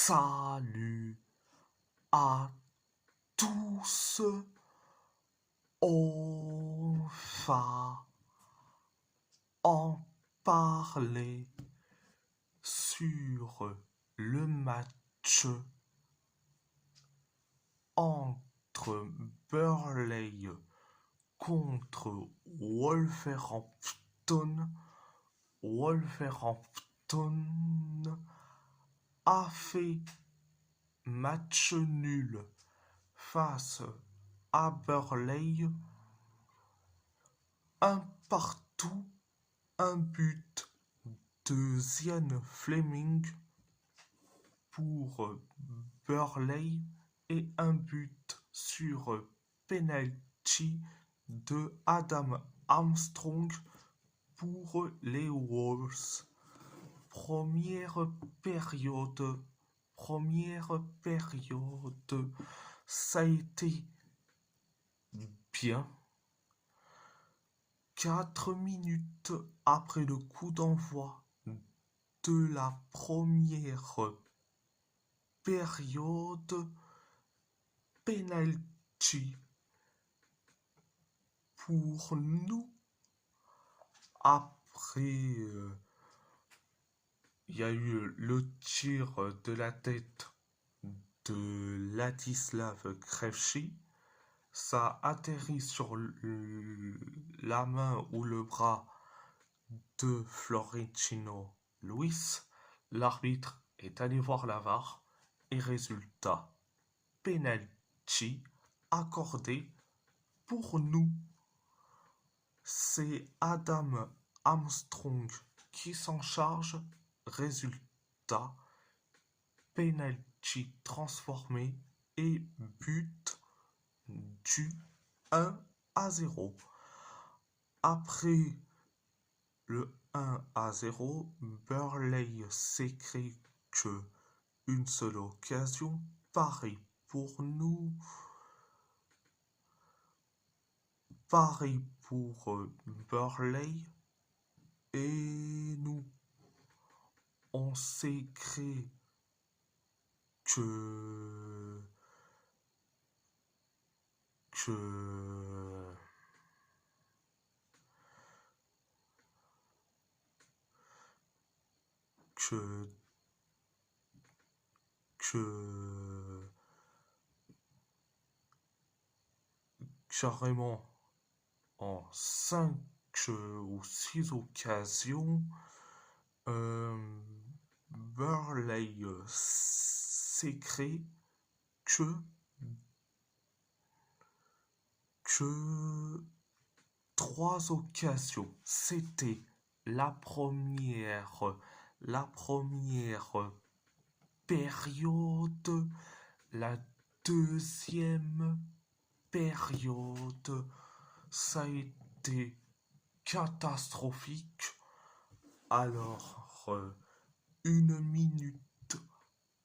Salut à tous, on va en parler sur le match entre Burnley contre Wolverhampton. Wolverhampton a fait match nul face à Burnley, un partout, un but de Zian Fleming pour Burnley et un but sur penalty de Adam Armstrong pour les Wolves. Première période, ça a été bien. 4 minutes après le coup d'envoi de la première période, penalty pour nous. Après, il y a eu le tir de la tête de Ladislav Krejci. Ça atterrit sur la main ou le bras de Florentino Luis. L'arbitre est allé voir la VAR et résultat, penalty accordé pour nous. C'est Adam Armstrong qui s'en charge. Résultat, penalty transformé et but du 1-0. Après le 1-0, Burnley s'est créé que une seule occasion. Pareil pour nous. Pareil pour Burnley. Et nous, on s'est créé que carrément en 5 ou 6 occasions, Burnley s'est créé que 3 occasions. C'était la première période, la deuxième période, ça a été catastrophique. Alors, 1 minute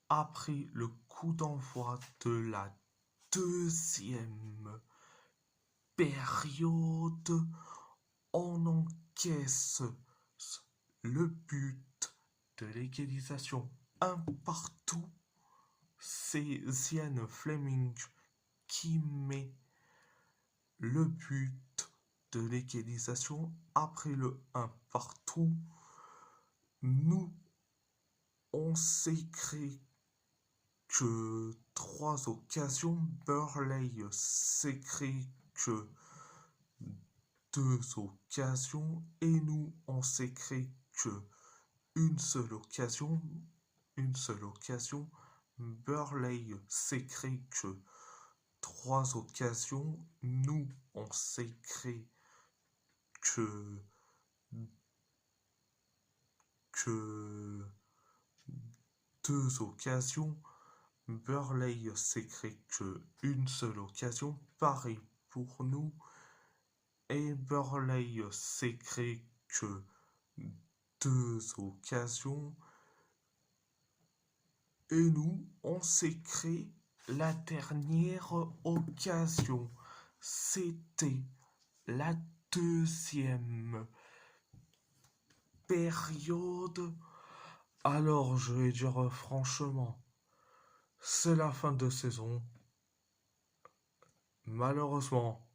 après le coup d'envoi de la deuxième période, on encaisse le but de l'égalisation, un partout. C'est Zian Fleming qui met le but de l'égalisation. Après le 1 partout, nous, on s'est créé que 3 occasions. Burnley s'est créé que 2 occasions. Et nous, on s'est créé que une seule occasion. Burnley s'est créé que 3 occasions. Nous, on s'est créé que 2 occasions. Burnley s'est créé que une seule occasion. Pareil pour nous. Et Burnley s'est créé que 2 occasions. Et nous, on s'est créé la dernière occasion. C'était la deuxième période. Alors, je vais dire franchement, c'est la fin de saison. Malheureusement,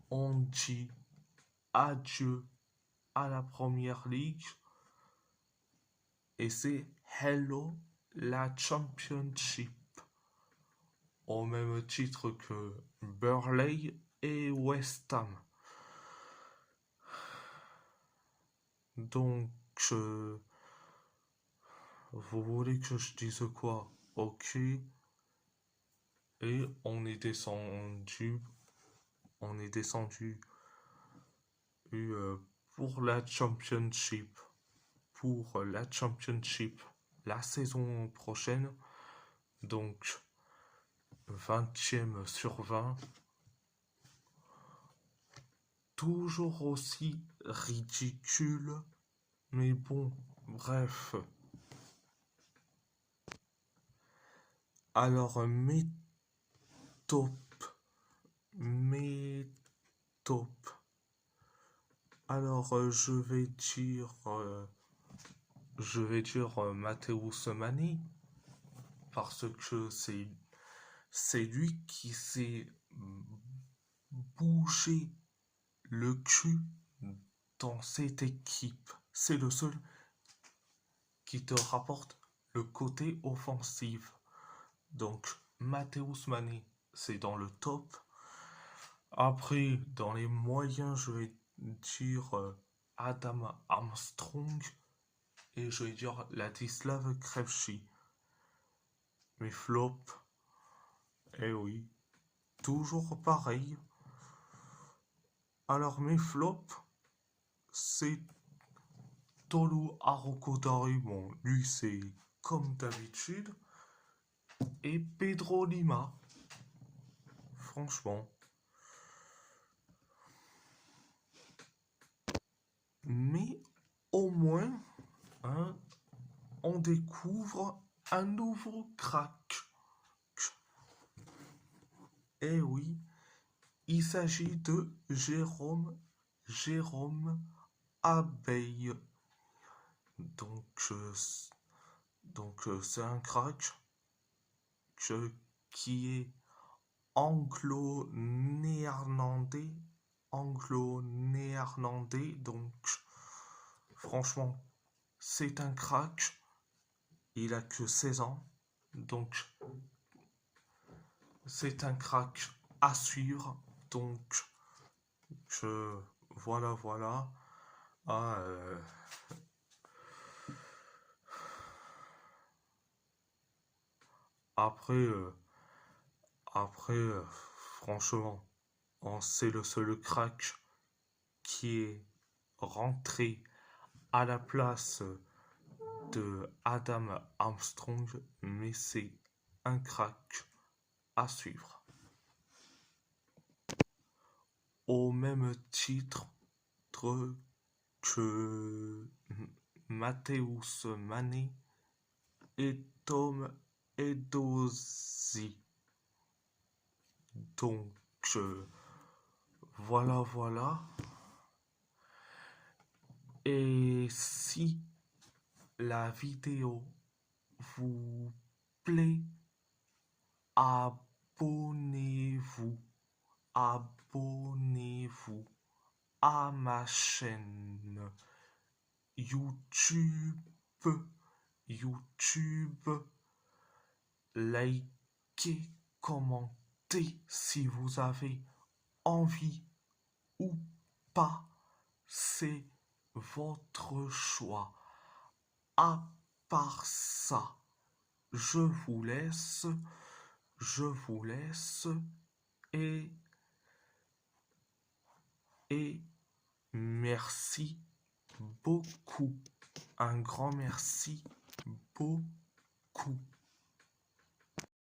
on dit adieu à la première ligue et c'est hello la championship, au même titre que Burnley et West Ham. Donc, vous voulez que je dise quoi? Ok. Et on est descendu pour la championship. Pour la championship la saison prochaine. Donc, 20e sur 20. Toujours aussi ridicule. Mais bon, bref. Alors, mes top. Alors, je vais dire Mateusz Mani parce que c'est lui qui s'est bougé le cul dans cette équipe. C'est le seul qui te rapporte le côté offensif. Donc, Mateusz Mani, c'est dans le top. Après, dans les moyens, je vais dire Adam Armstrong et je vais dire Ladislav Krejci. Mes flops, eh oui, toujours pareil. Alors mes flops, c'est Tolu Arokodare, bon, lui c'est comme d'habitude, et Pedro Lima, franchement. Mais au moins, hein, on découvre un nouveau crack. Eh oui, il s'agit de Jérôme Abeille. Donc, c'est un crack qui est anglo-néerlandais. Donc, franchement, c'est un crack. Il a que 16 ans. Donc, c'est un crack à suivre. Donc, voilà. Ah, après, franchement, c'est le seul crack qui est rentré à la place de Adam Armstrong, mais c'est un crack à suivre. Au même titre que Mateusz Mani et Tom Edozie. Donc, voilà. Et si la vidéo vous plaît, abonnez-vous à ma chaîne YouTube. Likez, commentez si vous avez envie ou pas. C'est votre choix. À part ça, je vous laisse et merci beaucoup. Un grand merci beaucoup.